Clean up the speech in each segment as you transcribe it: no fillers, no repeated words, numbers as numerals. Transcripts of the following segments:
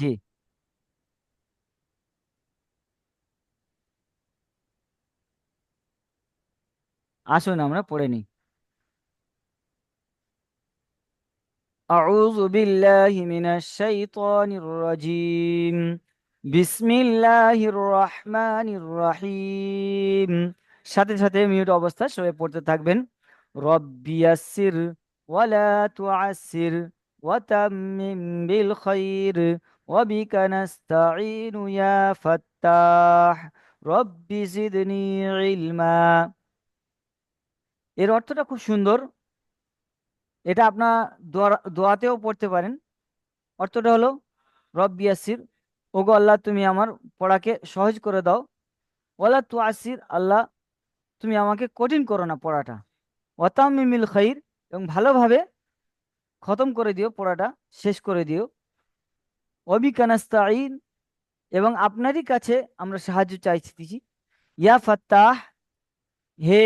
জি, আসুন আমরা পড়ে নিই। আউযু বিল্লাহি মিনাশ শাইতানির রাজিম। বিসমিল্লাহির রহমানির রহিম। সাথে সাথে মিউট অবস্থা সবাই পড়তে থাকবেন। রব্বি ইয়াসসির ওয়ালা তুআসসির ওয়াতাম্মিম বিল খাইর ওয়াবিকা নাস্তাঈনু ইয়া ফাত্তাহ রব্বি জিদনি ইলমা। এর অর্থটা খুব সুন্দর। এটা আপনার দোয়াতেও পড়তে পারেন। অর্থটা হলো, রব্বি ইয়াসির, ওগো আল্লাহ তুমি আমার পড়াকে সহজ করে দাও। ওয়ালা তু আসির, আল্লাহ তুমি আমাকে কঠিন করো না পড়াটা। ওয়াতাম্মিমিল খাইর, এবং ভালোভাবে খতম করে দিও, পড়াটা শেষ করে দিও। ওয়াবিকা নাস্তাঈন, এবং আপনারই কাছে আমরা সাহায্য চাইছি। ইয়া ফাত্তাহ, হে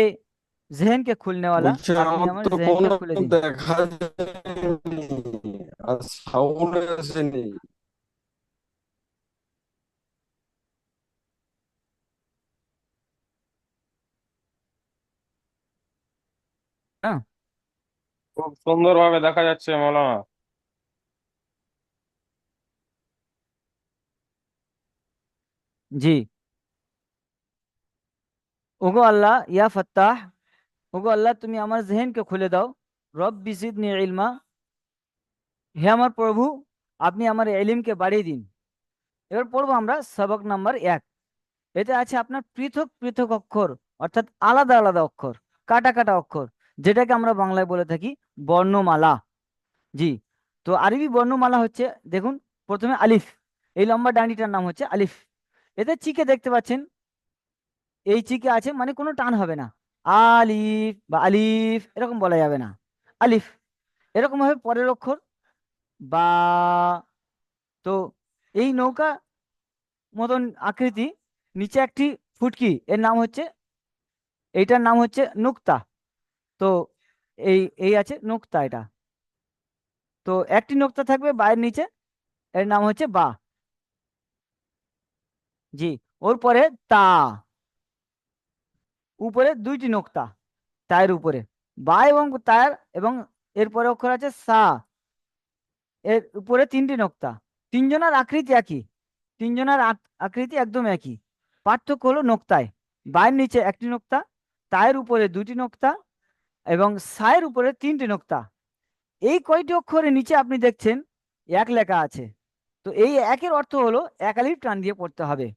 জেহেনকে খুলনেওয়ালা, বলছে আপনি আমার আমার তো জেহেনকে কোনো খুলে দিন। দেখা যায়নি আর সাউন্ড আসেনি। হ্যাঁ। খুব সুন্দরভাবে দেখা যাচ্ছে মৌলানা। জি। ওগো আল্লাহ, ইয়া ফাত্তাহ, ওগো আল্লাহ তুমি আমার জেহেনকে খুলে দাও। রব্বি জিদনি ইলমা, হে আমার প্রভু আপনি আমার এলিমকে বাড়িয়ে দিন। এবার পড়বো আমরা সবক নাম্বার 1। এতে আছে আপনার পৃথক পৃথক অক্ষর, অর্থাৎ আলাদা আলাদা অক্ষর, কাটা কাটা অক্ষর, যেটাকে আমরা বাংলায় বলে থাকি বর্ণমালা। জি। তো আরবি বর্ণমালা হচ্ছে, দেখুন, প্রথমে আলিফ, এই লম্বা ডাঁডিটার নাম হচ্ছে আলিফ। এতে চিকে দেখতে পাচ্ছেন, এই চিকে আছে মানে কোনো টান হবে না। আলিফ বা আলিফ এরকম বলা যাবে না, আলিফ। এরকম ভাবে পরের অক্ষর বা। তো এই নৌকা মতন আকৃতি, নিচে একটি ফুটকি, এর নাম হচ্ছে, এইটার নাম হচ্ছে নুক্তা। তো এই এই আছে নুক্তা এটা। তো একটি নুক্তা থাকবে বায়ের নিচে, এর নাম হচ্ছে বা। জি। ওর পরে তা, উপরে দুইটি নোক্তা, তায়ের উপরে, বা এবং তায়ের, এবং এরপরে অক্ষর আছে সা, এর উপরে তিনটি নোক্তা। তিনজনের আকৃতি একই, তিনজনের আকৃতি একদম একই। পার্থক্য হলো নোক্তায়। বায়ের নিচে একটি নোক্তা, তায়ের উপরে দুইটি নোক্তা, এবং সায়ের উপরে তিনটি নোক্তা। এই কয়টি অক্ষরের নিচে আপনি দেখছেন এক লেখা আছে। তো এই একের অর্থ হলো একালিপ টান দিয়ে পড়তে হবে।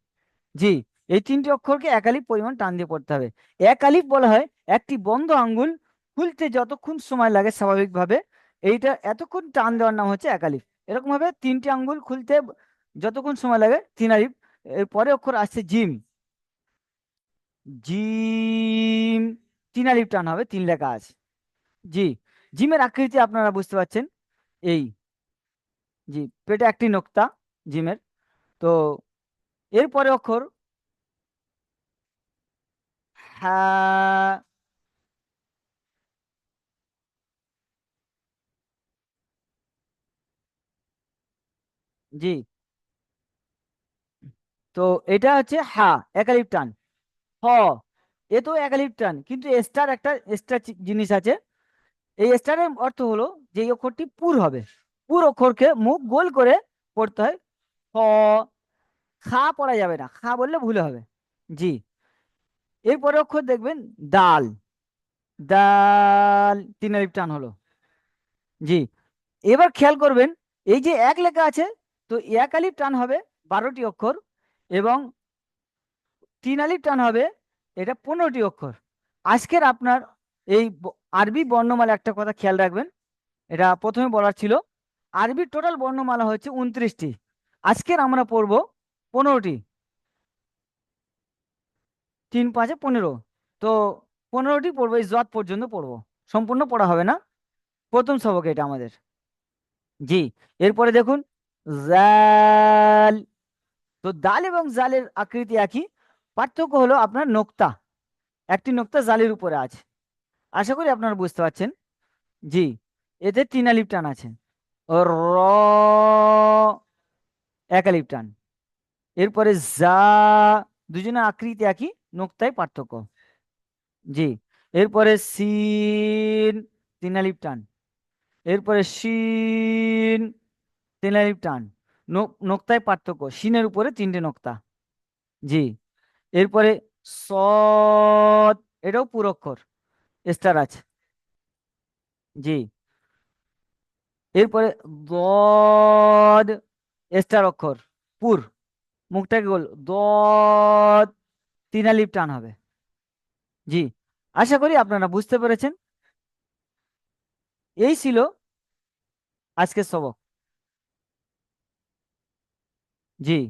জি। এই তিনটি অক্ষরকে একালিপ পরিমাণ টান দিয়ে পড়তে হবে। একালিপ বলা হয় একটি বন্ধ আঙ্গুল খুলতে যতক্ষণ সময় লাগে স্বাভাবিকভাবে, এইটা এতক্ষণ টান দেওয়ার নাম হচ্ছে একালিপ। এরকম ভাবে তিনটি আঙ্গুল খুলতে যতক্ষণ সময় লাগে তিন আলিপ। এর পরে অক্ষর আসছে জিম। জিম, তিন আলিপ টান হবে, তিন লেখা আছে। জি। জিমের আকৃতি আপনারা বুঝতে পারছেন, এই। জি। পেটে একটি নোক্তা জিমের। তো এরপরে অক্ষর হ্যাঁ। জি। তো এটা হচ্ছে হা, একালিপ টান। হ, এ তো একালিপ টান, কিন্তু স্টার, একটা স্টার জিনিস আছে। এই স্টারের অর্থ হলো যে এই অক্ষরটি পুর হবে। পুর অক্ষরকে মুখ গোল করে পড়তে হয়। হ, খা পড়া যাবে না, খা বললে ভুল হবে। জি। এরপরে অক্ষর দেখবেন দাল। দাল, তিন আলিপ টান হলো। জি। এবার খেয়াল করবেন, এই যে এক লেখা আছে, তো এক আলিফ টান হবে 12টি অক্ষর, এবং তিন আলিফ টান হবে এটা 15টি অক্ষর। আজকের আপনার এই আরবি বর্ণমালা একটা কথা খেয়াল রাখবেন, এটা প্রথমে বলার ছিল। আরবির টোটাল বর্ণমালা হচ্ছে 29টি, আজকের আমরা পড়ব 15টি। 3 5 15। তো 15টি পড়বো, এই জট পর্যন্ত পড়বো, সম্পূর্ণ পড়া হবে না। প্রথম সবক এটা আমাদের। জি। এরপরে দেখুন জাল। তো দাল এবং জালের আকৃতি একই, পার্থক্য হলো আপনার নোক্তা, একটি নোক্তা জালের উপরে আছে। আশা করি আপনারা বুঝতে পারছেন। জি। এতে তিন আলিফ টান আছে। র, এক আলিফ টান। এরপরে জা, দুজনের আকৃতি একই, নোক্তায় পার্থক্য। জি। এরপরে সিন, তিন আলিফ টান। এরপরে শিন, তিন আলিফ টান। নোক্তায় পার্থক্য, শিনের উপরে তিনটে নোক্তা। জি। এরপরে সদ, এটাও পুরক্ষর, স্টার আছে। জি। এরপরে দদ, স্টার অক্ষর, পুর, মুখটাকে গোল, দদ, তিন আলিফ টান হবে। জি। আশা করি আপনারা বুঝতে পেরেছেন। এই ছিল আজকের সবক। জি।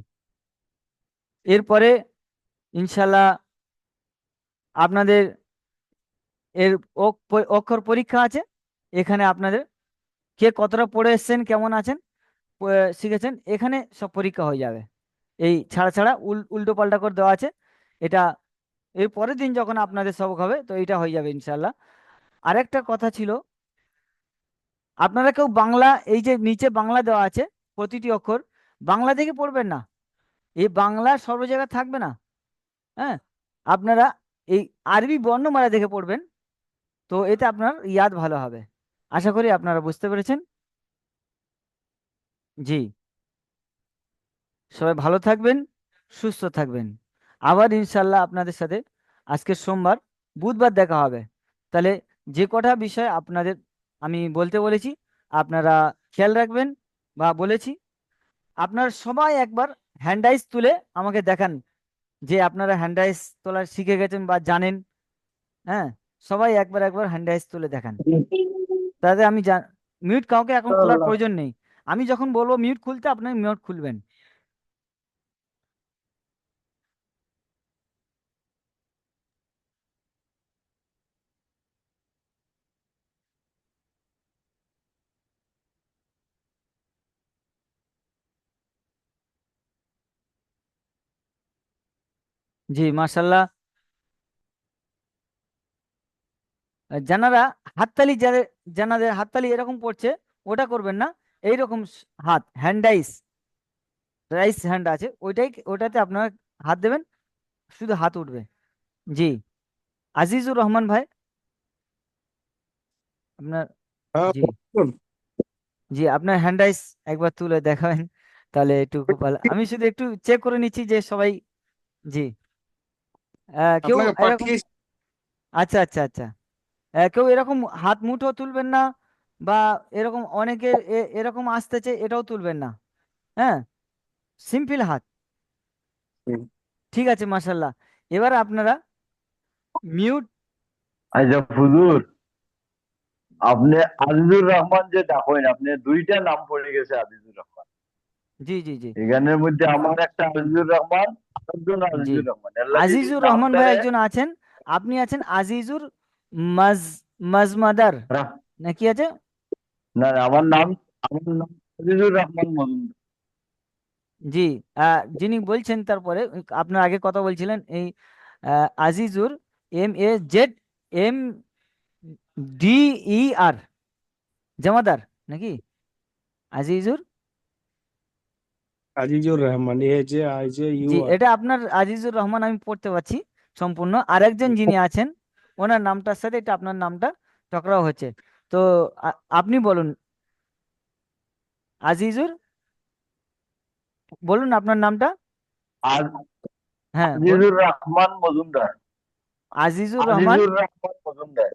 এরপরে ইনশাল্লাহ আপনাদের এর অক্ষর পরীক্ষা আছে। এখানে আপনাদের কে কতটা পড়ে এসছেন, কেমন আছেন, শিখেছেন, এখানে সব পরীক্ষা হয়ে যাবে। এই ছাড়া ছাড়া উল্টো পাল্টা করে দেওয়া আছে। এটা এর পরের দিন যখন আপনাদের সবক হবে তো এটা হয়ে যাবে ইনশাল্লাহ। আরেকটা কথা ছিল, আপনারা কেউ বাংলা, এই যে নিচে বাংলা দেওয়া আছে প্রতিটি অক্ষর, বাংলা দেখে পড়বেন না। এই বাংলা সর্ব জায়গায় থাকবে না। হ্যাঁ, আপনারা এই আরবি বর্ণমালা দেখে পড়বেন, তো এতে আপনার ইয়াদ ভালো হবে। আশা করি আপনারা বুঝতে পেরেছেন। জি। সবাই ভালো থাকবেন, সুস্থ থাকবেন। আবার ইনশাল্লাহ আপনাদের সাথে আজকের সোমবার, বুধবার দেখা হবে। তাহলে যে কটা বিষয় আপনাদের আমি বলতে বলেছি আপনারা খেয়াল রাখবেন বা বলেছি, আপনারা সবাই একবার হ্যান্ডাইস তুলে আমাকে দেখান যে আপনারা হ্যান্ডাইস তোলা শিখে গেছেন বা জানেন। হ্যাঁ, সবাই একবার একবার হ্যান্ডাইস তুলে দেখান, তাতে আমি মিউট কাউকে এখন খোলার প্রয়োজন নেই। আমি যখন বলবো মিউট খুলতে, আপনি মিউট খুলবেন। জি, মার্শাল্লাহ। জানারা হাততালি, যাদের জানাদের হাততালি এরকম পড়ছে, ওটা করবেন না। এইরকম হাত হ্যান্ডাইস, রাইস হ্যান্ড আছে, ওটাতে আপনারা হাত দেবেন, শুধু হাত উঠবে। জি। আজিজুর রহমান ভাই, আপনার, হ্যাঁ, জি, বলুন। জি, আপনার হ্যান্ডাইস একবার তুলে দেখাবেন, তাহলে একটু খুব ভালো। আমি শুধু একটু চেক করে নিচ্ছি যে সবাই। জি। কেউ আপনাকে এরকম, পাঠিয়েছি। আচ্ছা আচ্ছা আচ্ছা, কেউ এরকম হাত মুঠো তুলবেন না, বা এরকম অনেকে এরকম আসতেছে এটাও তুলবেন না। হ্যাঁ, সিম্পল হাত। হুম। ঠিক আছে, মাশাল্লাহ। এবার আপনারা মিউট। আচ্ছা হুজুর, আপনি আজিজুর রহমান যে ডাকেন, আপনি দুইটা নাম পড়ে গেছে আজিজুর রহমান। জি জি জি এখানের মধ্যে আমার একটা আজিজুর রহমান, আরেকজন জি। আজিজুর রহমান, এল্লা যদি আজিজুর রহমান ভাই নামটারে একজন আছেন, আপনি আছেন আজিজুর মাজ মাজমাদার, রাখ- নাকি আছে? না না, আমার নাম আজিজুর রহমান মজুমদার। জি। যিনি বলছেন তারপরে আপনার আগে কথা বলছিলেন এই আজিজুর, MAZ MDER, জামাদার নাকি? আজিজুর, আজিজুর রহমান, AJIJUR। জি, এটা আপনার আজিজুর রহমান আমি পড়তে পারছি সম্পূর্ণ। আরেকজন যিনি আছেন ওনার নামটার সাথে এটা আপনার নামটা টকরাও হচ্ছে। তো আপনি বলুন আজিজুর, বলুন আপনার নামটা। আজ- হ্যাঁ, বলুন। আজিজুর রহমান মজুমদার। আজিজুর রহমান, আজিজুর রহমান মজুমদার।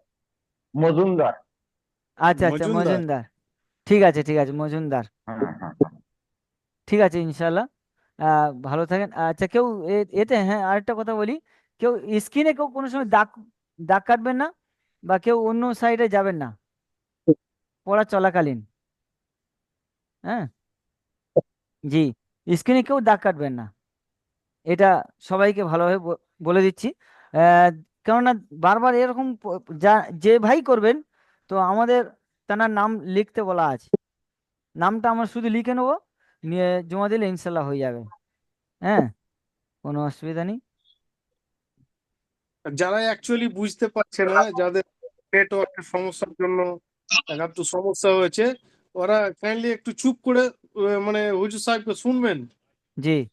মজুমদার। আচ্ছা আচ্ছা, মজুমদার। মজুমদার। ঠিক আছে ঠিক আছে, মজুমদার। হ্যাঁ হ্যাঁ। ঠিক আছে ইনশাল্লাহ। ভালো থাকেন। আচ্ছা, কেউ এতে, হ্যাঁ, আরেকটা কথা বলি, কেউ স্ক্রিনে কেউ কোনো সময় দাগ দাগ কাটবেন না, বা কেউ অন্য সাইডে যাবেন না পড়া চলাকালীন। হ্যাঁ। জি। স্ক্রিনে কেউ দাগ কাটবেন না, এটা সবাইকে ভালোভাবে বলে দিচ্ছি। আহ, কেননা বারবার এরকম যা যে ভাই করবেন, তো আমাদের তার নাম লিখতে বলা আছে। নামটা আমরা শুধু লিখে নেবো, নিয়ে জমা দিলে ইনশাল্লাহ হয়ে যাবে। হ্যাঁ, কোনো অসুবিধা নেই। যারা অ্যাকচুয়ালি বুঝতে পারছে না, যাদের নেটওয়ার্কের সমস্যার জন্য একান্ত সমস্যা হয়েছে, ওরা কাইন্ডলি একটু চুপ করে মানে হুজুর সাহেবকে শুনবেন জি